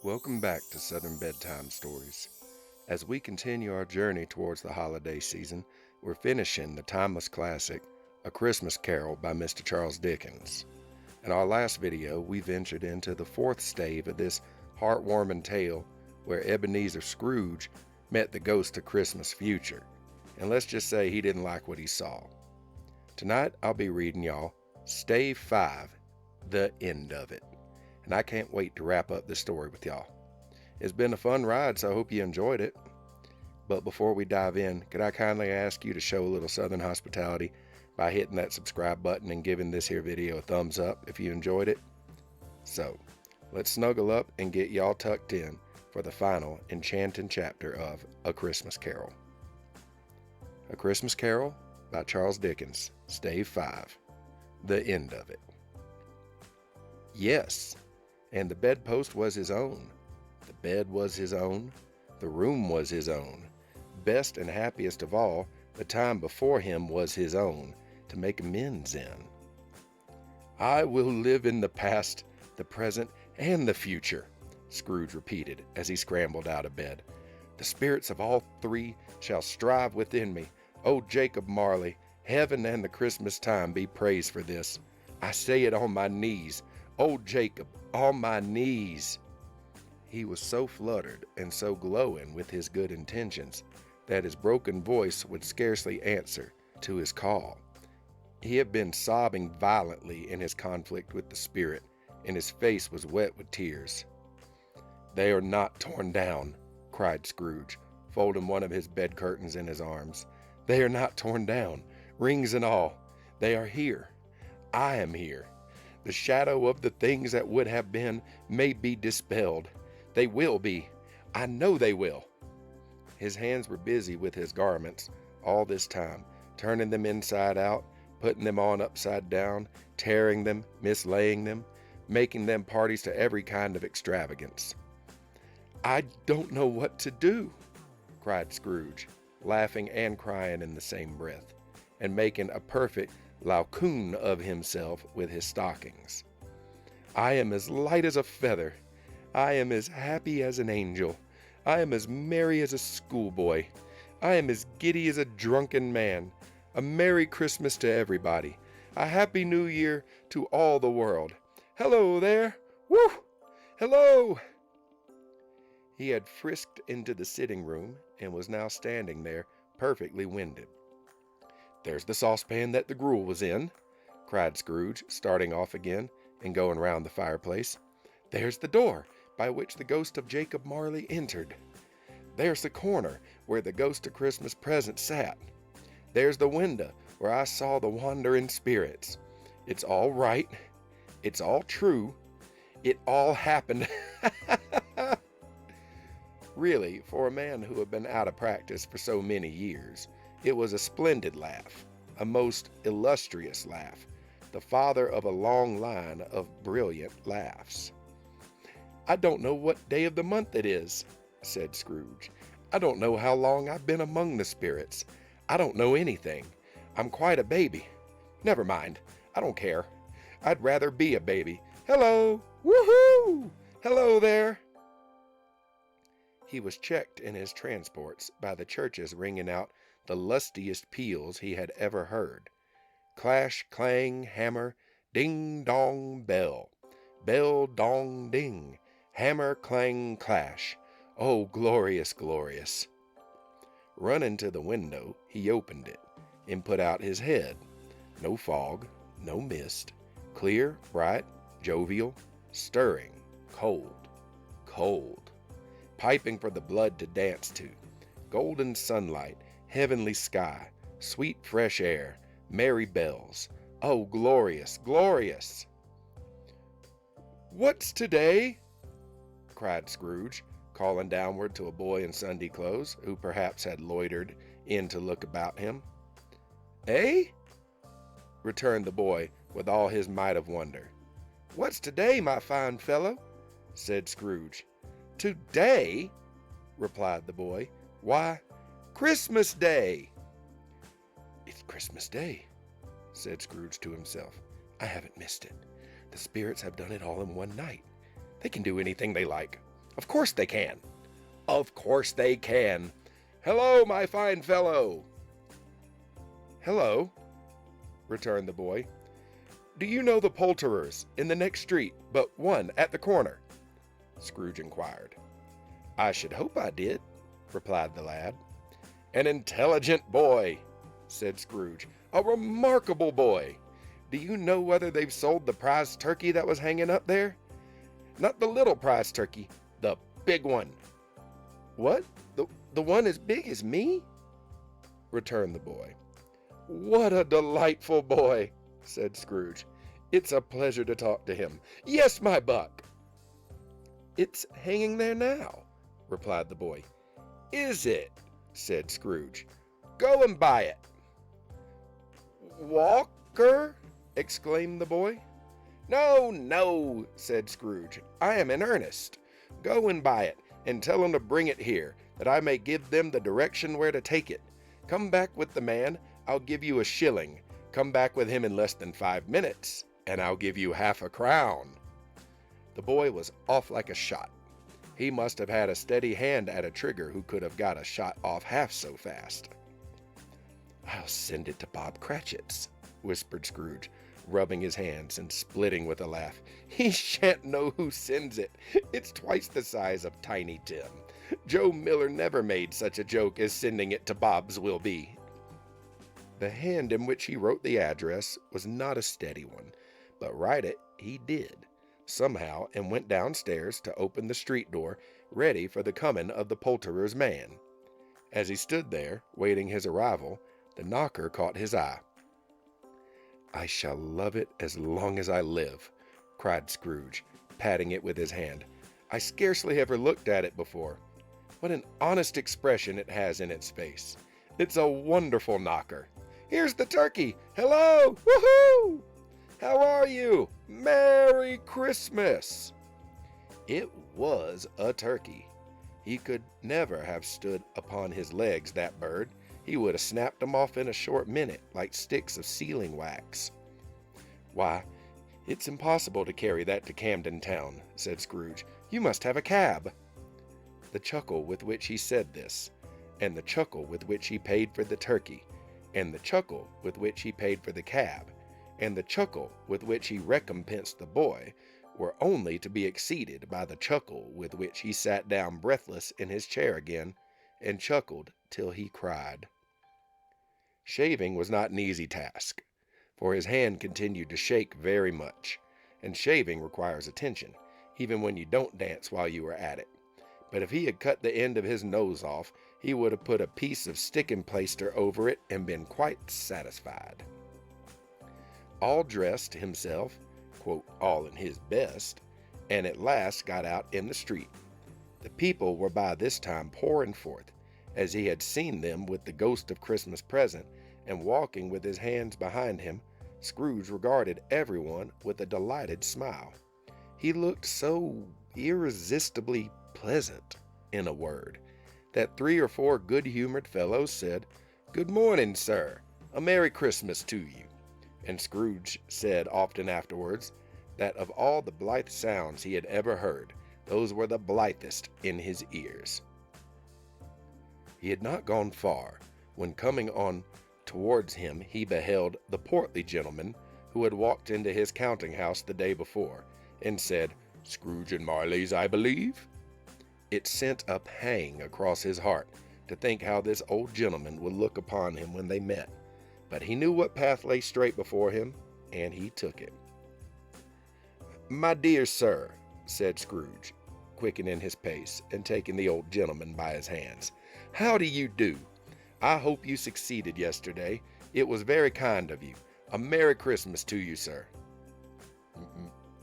Welcome back to Southern Bedtime Stories. As we continue our journey towards the holiday season, we're finishing the timeless classic, A Christmas Carol by Mr. Charles Dickens. In our last video, we ventured into the fourth stave of this heartwarming tale where Ebenezer Scrooge met the ghost of Christmas future. And let's just say he didn't like what he saw. Tonight, I'll be reading y'all Stave 5, The End of It. And I can't wait to wrap up this story with y'all. It's been a fun ride, so I hope you enjoyed it. But before we dive in, could I kindly ask you to show a little Southern hospitality by hitting that subscribe button and giving this here video a thumbs up if you enjoyed it? So, let's snuggle up and get y'all tucked in for the final enchanting chapter of A Christmas Carol. A Christmas Carol by Charles Dickens, Stave 5, The End of It. Yes, and the bedpost was his own. The bed was his own. The room was his own. Best and happiest of all, the time before him was his own, to make amends in. I will live in the past, the present, and the future, Scrooge repeated as he scrambled out of bed. The spirits of all three shall strive within me. O Jacob Marley, heaven and the Christmas time be praised for this. I say it on my knees. O Jacob, on my knees. He was so fluttered and so glowing with his good intentions that his broken voice would scarcely answer to his call. He had been sobbing violently in his conflict with the spirit, and his face was wet with tears. They are not torn down, cried Scrooge, folding one of his bed curtains in his arms. They are not torn down, rings and all. They are here. I am here. The shadow of the things that would have been may be dispelled. They will be. I know they will. His hands were busy with his garments all this time, turning them inside out, putting them on upside down, tearing them, mislaying them, making them parties to every kind of extravagance. I don't know what to do, cried Scrooge, laughing and crying in the same breath, and making a perfect Laocoon of himself with his stockings. I am as light as a feather. I am as happy as an angel. I am as merry as a schoolboy. I am as giddy as a drunken man. A Merry Christmas to everybody. A Happy New Year to all the world. Hello there! Woo! Hello! He had frisked into the sitting room and was now standing there, perfectly winded. There's the saucepan that the gruel was in, cried Scrooge, starting off again and going round the fireplace. There's the door by which the ghost of Jacob Marley entered. There's the corner where the ghost of Christmas present sat. There's the window where I saw the wandering spirits. It's all right. It's all true. It all happened. Really, for a man who had been out of practice for so many years, it was a splendid laugh, a most illustrious laugh, the father of a long line of brilliant laughs. I don't know what day of the month it is, said Scrooge. I don't know how long I've been among the spirits. I don't know anything. I'm quite a baby. Never mind. I don't care. I'd rather be a baby. Hello! Woohoo! Hello there! He was checked in his transports by the churches ringing out the lustiest peals he had ever heard. Clash, clang, hammer, ding, dong, bell. Bell, dong, ding. Hammer, clang, clash. Oh, glorious, glorious. Running to the window, he opened it and put out his head. No fog, no mist. Clear, bright, jovial, stirring, cold, cold. Piping for the blood to dance to. Golden sunlight, heavenly sky, sweet fresh air, merry bells. Oh, glorious, glorious! What's today? Cried Scrooge, calling downward to a boy in Sunday clothes, who perhaps had loitered in to look about him. Eh? Returned the boy with all his might of wonder. What's today, my fine fellow? Said Scrooge. Today? Replied the boy. Why, Christmas Day! It's Christmas Day, said Scrooge to himself. I haven't missed it. The spirits have done it all in one night. They can do anything they like. Of course they can. Of course they can. Hello, my fine fellow. Hello, returned the boy. Do you know the poulterers in the next street, but one at the corner? Scrooge inquired. I should hope I did, replied the lad. An intelligent boy, said Scrooge. A remarkable boy. Do you know whether they've sold the prize turkey that was hanging up there? Not the little prize turkey, the big one. What? The one as big as me? Returned the boy. What a delightful boy, said Scrooge. It's a pleasure to talk to him. Yes, my buck. It's hanging there now, replied the boy. Is it? Said Scrooge. Go and buy it. Walker? Exclaimed the boy. No, no, said Scrooge. I am in earnest. Go and buy it, and tell them to bring it here, that I may give them the direction where to take it. Come back with the man, I'll give you a shilling. Come back with him in less than 5 minutes, and I'll give you half a crown. The boy was off like a shot. He must have had a steady hand at a trigger who could have got a shot off half so fast. I'll send it to Bob Cratchit's, whispered Scrooge, rubbing his hands and splitting with a laugh. He shan't know who sends it. It's twice the size of Tiny Tim. Joe Miller never made such a joke as sending it to Bob's will be. The hand in which he wrote the address was not a steady one, but write it he did, somehow, and went downstairs to open the street door, ready for the coming of the poulterer's man. As he stood there, waiting his arrival, the knocker caught his eye. I shall love it as long as I live, cried Scrooge, patting it with his hand. I scarcely ever looked at it before. What an honest expression it has in its face. It's a wonderful knocker. Here's the turkey. Hello! Woohoo! How are you? Merry Christmas! It was a turkey. He could never have stood upon his legs, that bird. He would have snapped them off in a short minute, like sticks of sealing wax. Why, it's impossible to carry that to Camden Town, said Scrooge. You must have a cab. The chuckle with which he said this, and the chuckle with which he paid for the turkey, and the chuckle with which he paid for the cab, and the chuckle with which he recompensed the boy, were only to be exceeded by the chuckle with which he sat down breathless in his chair again, and chuckled till he cried. Shaving was not an easy task, for his hand continued to shake very much, and shaving requires attention, even when you don't dance while you are at it. But if he had cut the end of his nose off, he would have put a piece of sticking plaster over it and been quite satisfied. All dressed himself, quote, all in his best, and at last got out in the street. The people were by this time pouring forth, as he had seen them with the ghost of Christmas present, and walking with his hands behind him. Scrooge regarded everyone with a delighted smile. He looked so irresistibly pleasant, in a word, that 3 or 4 good-humored fellows said, Good morning, sir. A Merry Christmas to you. And Scrooge said often afterwards that of all the blithe sounds he had ever heard, those were the blithest in his ears. He had not gone far, when coming on towards him he beheld the portly gentleman who had walked into his counting-house the day before, and said, Scrooge and Marley's, I believe? It sent a pang across his heart to think how this old gentleman would look upon him when they met, but he knew what path lay straight before him, and he took it. My dear sir, said Scrooge, quickening his pace and taking the old gentleman by his hands, how do you do? I hope you succeeded yesterday. It was very kind of you. A Merry Christmas to you, sir.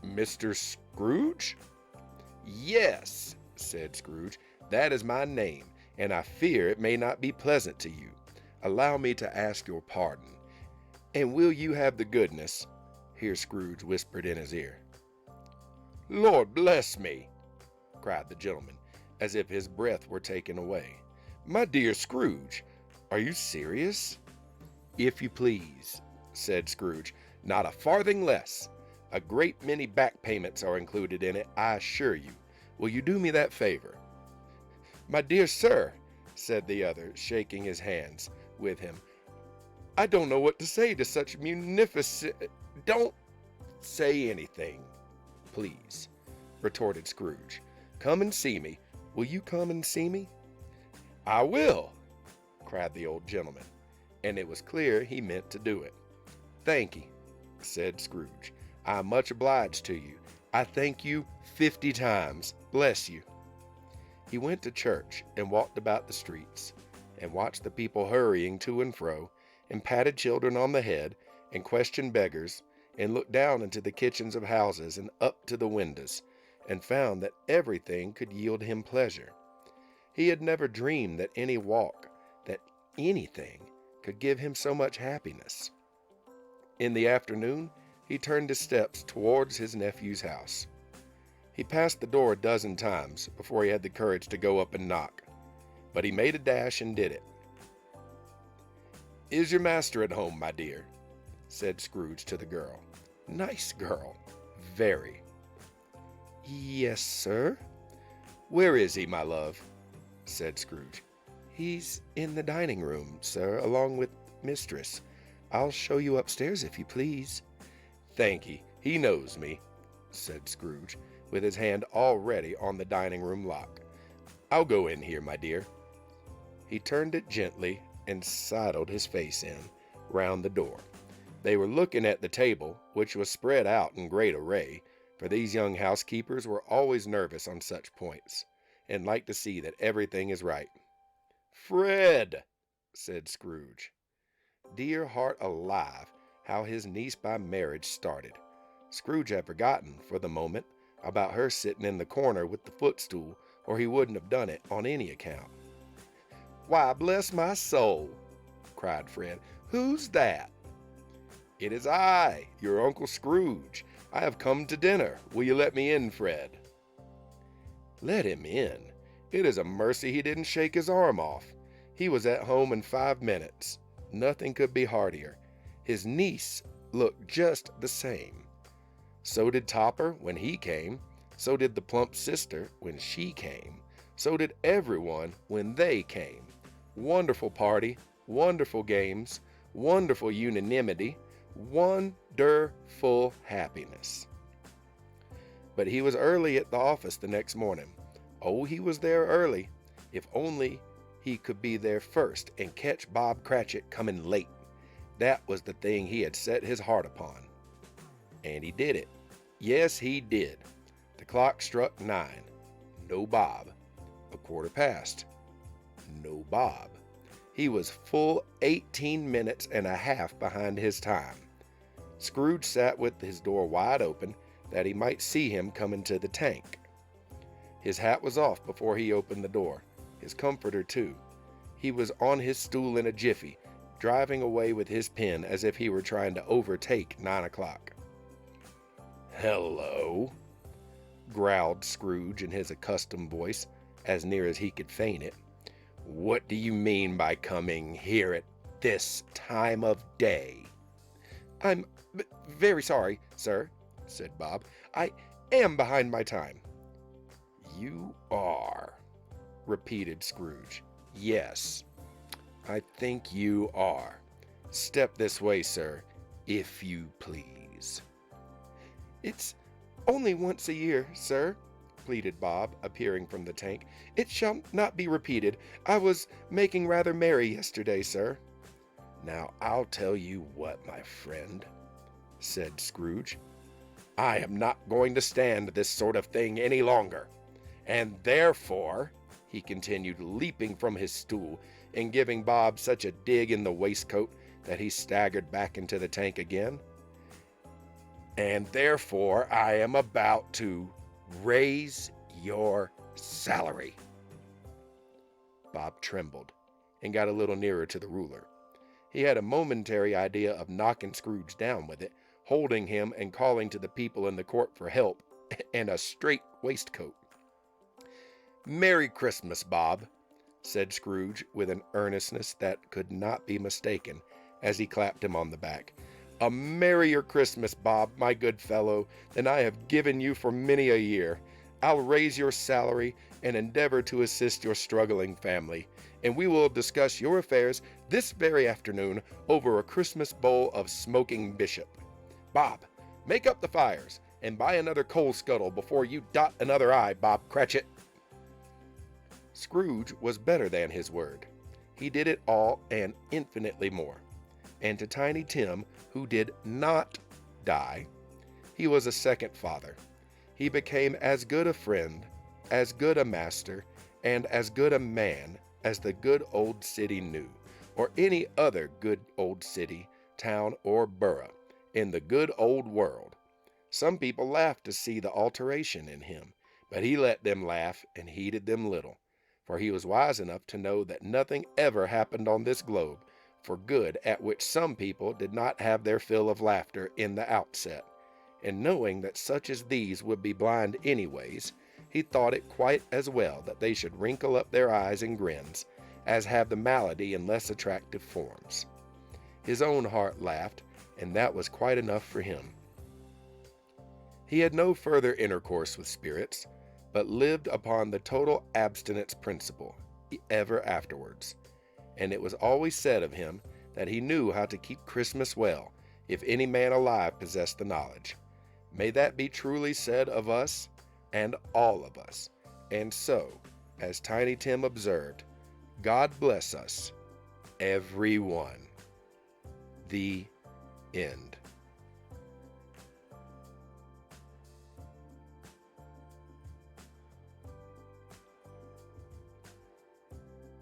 Mr. Scrooge? Yes, said Scrooge, that is my name, and I fear it may not be pleasant to you. Allow me to ask your pardon. And will you have the goodness, here Scrooge whispered in his ear. Lord bless me, cried the gentleman, as if his breath were taken away. My dear Scrooge, are you serious? If you please, said Scrooge, not a farthing less. A great many back payments are included in it, I assure you. Will you do me that favor?" "My dear sir," said the other, shaking his hands with him, "I don't know what to say to such munificent—" "Don't say anything, please," retorted Scrooge. "Come and see me. Will you come and see me?" "I will," cried the old gentleman, and it was clear he meant to do it. "Thank ye," said Scrooge. "I'm much obliged to you. I thank you 50 times. Bless you." He went to church and walked about the streets, and watched the people hurrying to and fro, and patted children on the head, and questioned beggars, and looked down into the kitchens of houses and up to the windows, and found that everything could yield him pleasure. He had never dreamed that any walk, that anything, could give him so much happiness. In the afternoon, he turned his steps towards his nephew's house. He passed the door a dozen times before he had the courage to go up and knock, but he made a dash and did it. "Is your master at home, my dear?" said Scrooge to the girl. Nice girl. Very. "Yes, sir." "Where is he, my love?" said Scrooge. "He's in the dining room, sir, along with mistress. I'll show you upstairs if you please." "Thank ye. He knows me," said Scrooge, with his hand already on the dining room lock. "I'll go in here, my dear." He turned it gently and sidled his face in, round the door. They were looking at the table, which was spread out in great array, for these young housekeepers were always nervous on such points, and like to see that everything is right. "Fred!" said Scrooge. Dear heart alive, how his niece by marriage started. Scrooge had forgotten, for the moment, about her sitting in the corner with the footstool, or he wouldn't have done it on any account. "Why, bless my soul!" cried Fred. "Who's that?" "It is I, your Uncle Scrooge. I have come to dinner. Will you let me in, Fred?" Let him in? It is a mercy he didn't shake his arm off. He was at home in 5 minutes. Nothing could be heartier. His niece looked just the same. So did Topper when he came. So did the plump sister when she came. So did everyone when they came. Wonderful party, wonderful games, wonderful unanimity, wonderful happiness. But he was early at the office the next morning. Oh, he was there early. If only he could be there first and catch Bob Cratchit coming late. That was the thing he had set his heart upon. And he did it. Yes, he did. The clock struck 9. No Bob. 1/4 past. No Bob. He was full 18 minutes and a half behind his time. Scrooge sat with his door wide open that he might see him come into the tank. His hat was off before he opened the door, his comforter too. He was on his stool in a jiffy, driving away with his pen as if he were trying to overtake 9 o'clock. "Hello," growled Scrooge in his accustomed voice, as near as he could feign it. "What do you mean by coming here at this time of day?" "I'm very sorry, sir," said Bob. "I am behind my time." "You are," repeated Scrooge. "Yes, I think you are. Step this way, sir, if you please." "It's only once a year, sir," pleaded Bob, appearing from the tank. "It shall not be repeated. I was making rather merry yesterday, sir." "Now, I'll tell you what, my friend," said Scrooge. "I am not going to stand this sort of thing any longer. And therefore," he continued, leaping from his stool and giving Bob such a dig in the waistcoat that he staggered back into the tank again, "and therefore I am about to raise your salary." Bob trembled and got a little nearer to the ruler. He had a momentary idea of knocking Scrooge down with it, holding him and calling to the people in the court for help and a straight waistcoat. "Merry Christmas, Bob," said Scrooge with an earnestness that could not be mistaken as he clapped him on the back. "A merrier Christmas, Bob, my good fellow, than I have given you for many a year. I'll raise your salary and endeavor to assist your struggling family, and we will discuss your affairs this very afternoon over a Christmas bowl of smoking bishop. Bob, make up the fires and buy another coal scuttle before you dot another I, Bob Cratchit." Scrooge was better than his word. He did it all and infinitely more. And to Tiny Tim, who did not die, he was a second father. He became as good a friend, as good a master, and as good a man as the good old city knew, or any other good old city, town, or borough in the good old world. Some people laughed to see the alteration in him, but he let them laugh and heeded them little, for he was wise enough to know that nothing ever happened on this globe for good at which some people did not have their fill of laughter in the outset, and knowing that such as these would be blind anyways, he thought it quite as well that they should wrinkle up their eyes in grins as have the malady in less attractive forms. His own heart laughed, and that was quite enough for him. He had no further intercourse with spirits, but lived upon the total abstinence principle ever afterwards, and it was always said of him that he knew how to keep Christmas well, if any man alive possessed the knowledge. May that be truly said of us, and all of us. And so, as Tiny Tim observed, God bless us, every one. The end.